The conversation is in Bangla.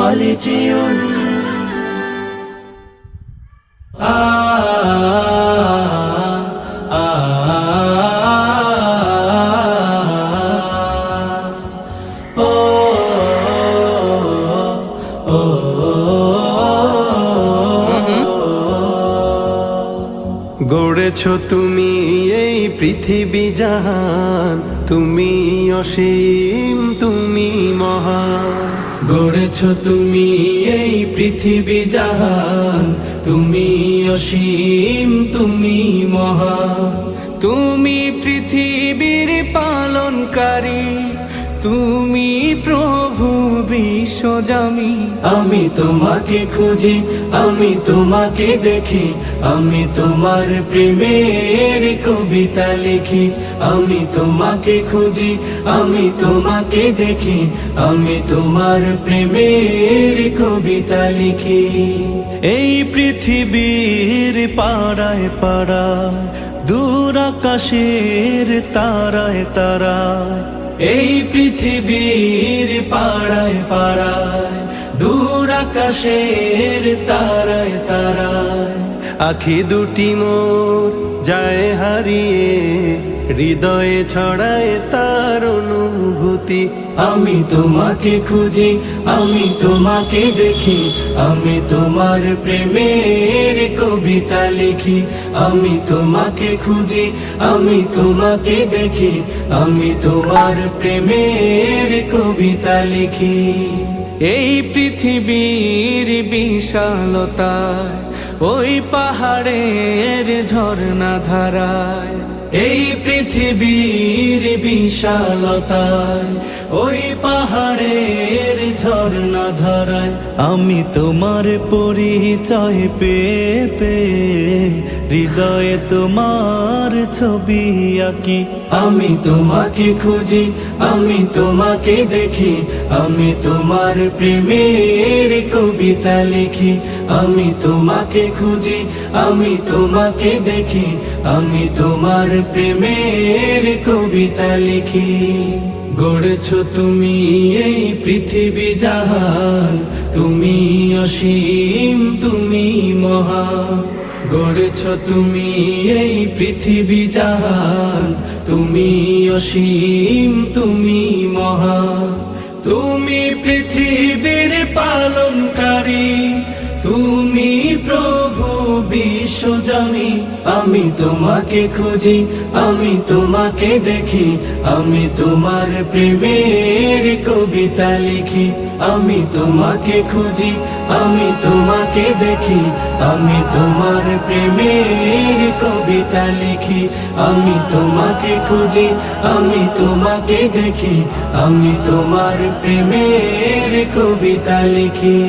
خالدون গড়েছো তুমি এই পৃথিবী জাহান, তুমি অসীম তুমি মহান। গড়েছো তুমি এই পৃথিবী জাহান, তুমি অসীম তুমি মহান। তুমি পৃথিবীর পালনকারী, তুমি প্রভু বিশ্বজামি। আমি তোমাকে খুঁজি, আমি তোমাকে দেখি, আমি তোমার প্রেমের কবিতা লিখি। আমি তোমাকে খুঁজি, আমি তোমাকে দেখি, আমি তোমার প্রেমের কবিতা লিখি। এই পৃথিবীর পাড়ায় পাড়ায়, দূর আকাশের তারায় তারায়, এই পৃথিবীর পাড়ায় পাড়ায়, দূর আকাশের তারায় তারায়, আখি দুটি মোর যায় হারিয়ে, হৃদয়ে ছড়ায় তার অনুভূতি। আমি তোমাকে খুঁজি, আমি তোমাকে দেখি, আমি তোমার প্রেমের কবিতা লিখি। আমি তোমাকে খুঁজি, আমি তোমাকে দেখি, আমি তোমার প্রেমের কবিতা লিখি। এই পৃথিবীর বিশালতায়, ওই পাহাড়ের ঝর্ণা ধারায়, এই পৃথিবীর বিশালতায়, ওই পাহাড়ের ঝর্ণা ধারায়, আমি তোমার পরিচয় পেয়ে পেয়ে, হৃদয়ে তোমার ছবি আঁকি। আমি তোমাকে খুঁজি, আমি তোমাকে দেখি, আমি তোমার প্রেমের কবিতা লিখি। আমি তোমাকে খুঁজি, আমি তোমাকে দেখি, আমি তোমার প্রেমের কবিতা লিখি। গড়েছো তুমি এই পৃথিবী জাহান, তুমি অসীম তুমি মহান। গড়েছো তুমি এই পৃথিবী জাহান, তুমি অসীম তুমি মহান। তুমি পৃথিবীর পালনকারী, তুমি প্রভু বিশ্বজামি। আমি তোমাকে খুঁজি, আমি তোমাকে দেখি, আমি তোমার প্রেমের কবিতা লিখি। আমি তোমাকে খুঁজি, আমি তোমাকে দেখি, আমি তোমার প্রেমের কবিতা লিখি। আমি তোমাকে খুঁজি, আমি তোমাকে দেখি, আমি তোমার প্রেমের কবিতা লিখি।